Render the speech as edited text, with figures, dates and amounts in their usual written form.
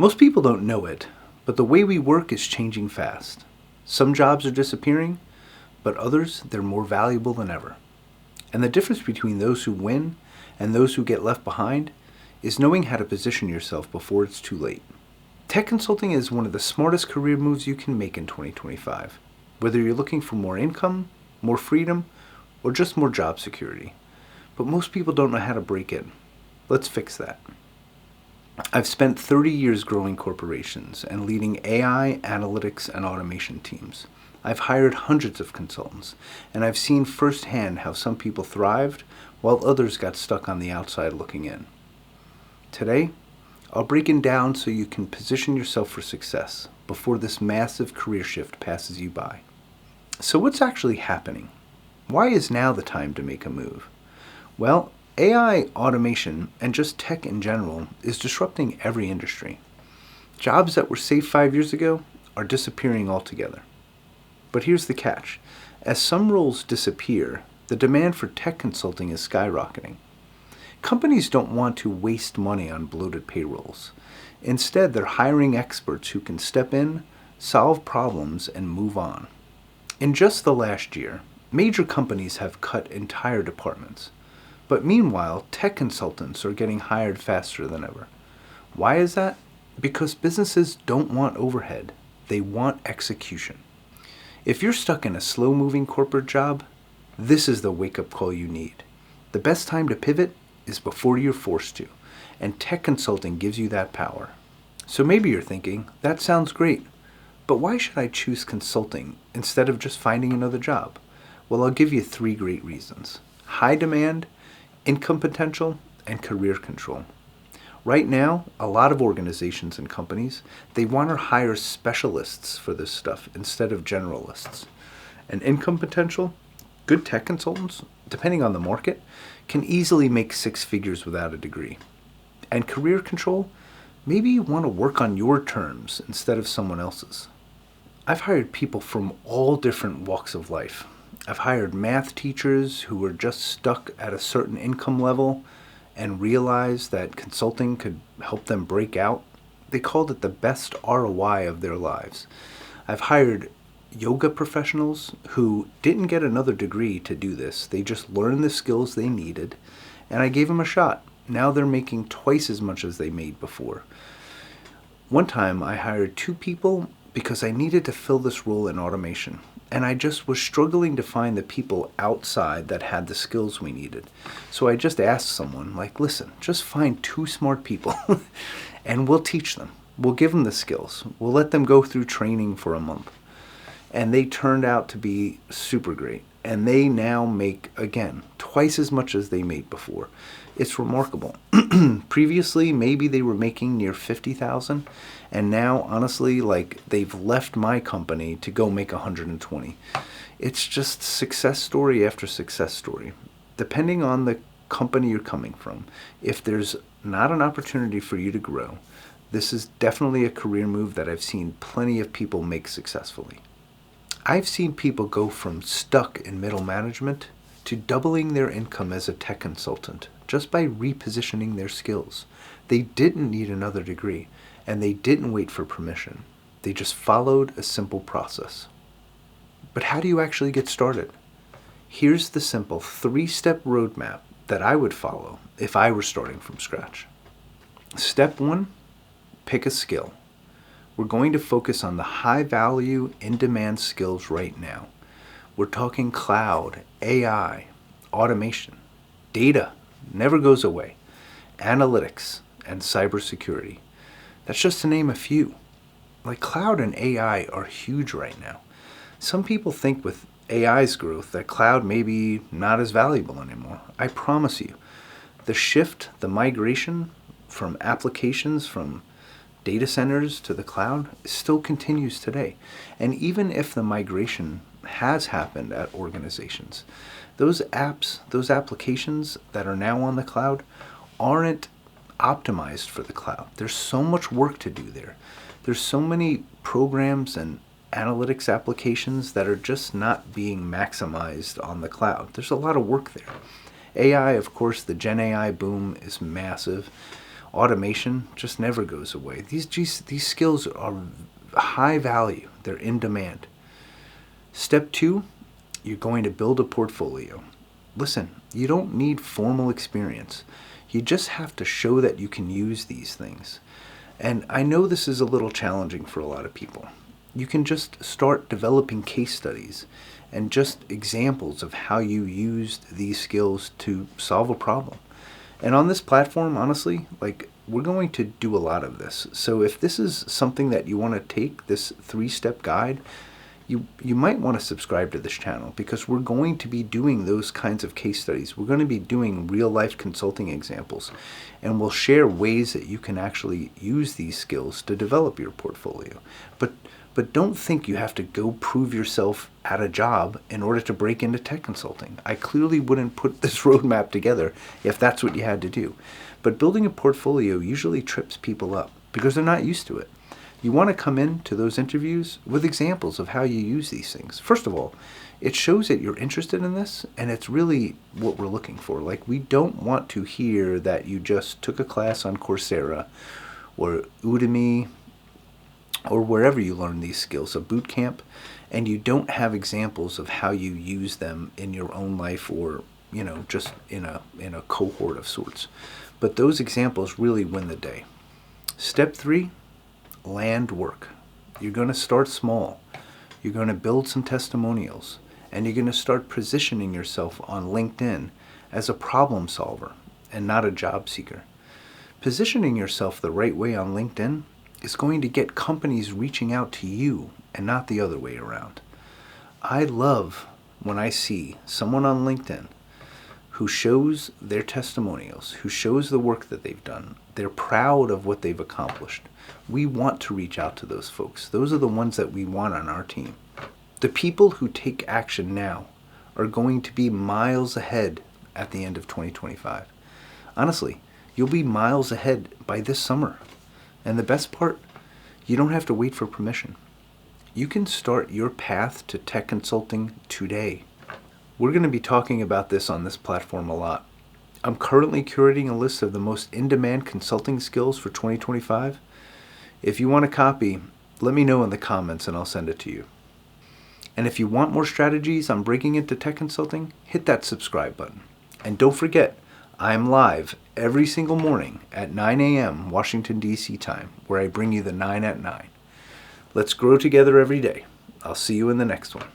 Most people don't know it, but the way we work is changing fast. Some jobs are disappearing, but others, they're more valuable than ever. And the difference between those who win and those who get left behind is knowing how to position yourself before it's too late. Tech consulting is one of the smartest career moves you can make in 2025, whether you're looking for more income, more freedom, or just more job security. But most people don't know how to break in. Let's fix that. I've spent 30 years growing corporations and leading AI, analytics, and automation teams. I've hired hundreds of consultants, and I've seen firsthand how some people thrived while others got stuck on the outside looking in. Today, I'll break it down so you can position yourself for success before this massive career shift passes you by. So what's actually happening? Why is now the time to make a move? Well, AI, automation, and just tech in general is disrupting every industry. Jobs that were safe 5 years ago are disappearing altogether. But here's the catch. As some roles disappear, the demand for tech consulting is skyrocketing. Companies don't want to waste money on bloated payrolls. Instead, they're hiring experts who can step in, solve problems, and move on. In just the last year, major companies have cut entire departments. But meanwhile, tech consultants are getting hired faster than ever. Why is that? Because businesses don't want overhead. They want execution. If you're stuck in a slow-moving corporate job, this is the wake-up call you need. The best time to pivot is before you're forced to, and tech consulting gives you that power. So maybe you're thinking, that sounds great, but why should I choose consulting instead of just finding another job? Well, I'll give you 3 great reasons. High demand, income potential, and career control. Right now, a lot of organizations and companies, they want to hire specialists for this stuff instead of generalists. And income potential, good tech consultants, depending on the market, can easily make 6 figures without a degree. And career control, maybe you want to work on your terms instead of someone else's. I've hired people from all different walks of life. I've hired math teachers who were just stuck at a certain income level and realized that consulting could help them break out. They called it the best ROI of their lives. I've hired yoga professionals who didn't get another degree to do this. They just learned the skills they needed, and I gave them a shot. Now they're making twice as much as they made before. One time I hired 2 people because I needed to fill this role in automation. And I just was struggling to find the people outside that had the skills we needed. So I just asked someone, listen, just find 2 smart people and we'll teach them. We'll give them the skills. We'll let them go through training for a month. And they turned out to be super great. And they now make, again, twice as much as they made before. It's remarkable. Previously, maybe they were making near $50,000, and now, honestly, they've left my company to go make 120. It's just success story after success story. Depending on the company you're coming from, if there's not an opportunity for you to grow, this is definitely a career move that I've seen plenty of people make successfully. I've seen people go from stuck in middle management to doubling their income as a tech consultant just by repositioning their skills. They didn't need another degree, and they didn't wait for permission. They just followed a simple process. But how do you actually get started? Here's the simple 3-step roadmap that I would follow if I were starting from scratch. Step 1, pick a skill. We're going to focus on the high-value, in-demand skills right now. We're talking cloud, AI, automation, data, never goes away, analytics, and cybersecurity. That's just to name a few. Cloud and AI are huge right now. Some people think with AI's growth that cloud may be not as valuable anymore. I promise you, the shift, the migration from applications from data centers to the cloud still continues today. And even if the migration has happened at organizations, those apps, those applications that are now on the cloud aren't optimized for the cloud. There's so much work to do there. There's so many programs and analytics applications that are just not being maximized on the cloud. There's a lot of work there. AI, of course, the Gen AI boom is massive. automation just never goes away. These skills are high value. They're in demand. Step 2, you're going to build a portfolio. Listen, you don't need formal experience. You just have to show that you can use these things. And I know this is a little challenging for a lot of people. You can just start developing case studies and just examples of how you used these skills to solve a problem. And on this platform, honestly, we're going to do a lot of this. So if this is something that you want to take, this 3-step guide, you might want to subscribe to this channel, because we're going to be doing those kinds of case studies. We're going to be doing real life consulting examples, and we'll share ways that you can actually use these skills to develop your portfolio. But don't think you have to go prove yourself at a job in order to break into tech consulting. I clearly wouldn't put this roadmap together if that's what you had to do. But building a portfolio usually trips people up because they're not used to it. You want to come into those interviews with examples of how you use these things. First of all, it shows that you're interested in this, and it's really what we're looking for. We don't want to hear that you just took a class on Coursera or Udemy or wherever you learn these skills, a boot camp, and you don't have examples of how you use them in your own life, or just in a cohort of sorts. But those examples really win the day. Step 3, land work. You're going to start small. You're going to build some testimonials, and you're going to start positioning yourself on LinkedIn as a problem solver and not a job seeker. Positioning yourself the right way on LinkedIn is going to get companies reaching out to you and not the other way around. I love when I see someone on LinkedIn who shows their testimonials, who shows the work that they've done. They're proud of what they've accomplished. We want to reach out to those folks. Those are the ones that we want on our team. The people who take action now are going to be miles ahead at the end of 2025. Honestly, you'll be miles ahead by this summer. And the best part, you don't have to wait for permission. You can start your path to tech consulting today. We're going to be talking about this on this platform a lot. I'm currently curating a list of the most in-demand consulting skills for 2025. If you want a copy, let me know in the comments and I'll send it to you. And if you want more strategies on breaking into tech consulting, hit that subscribe button. And don't forget, I'm live every single morning at 9 a.m. Washington, D.C. time, where I bring you the 9 at 9. Let's grow together every day. I'll see you in the next one.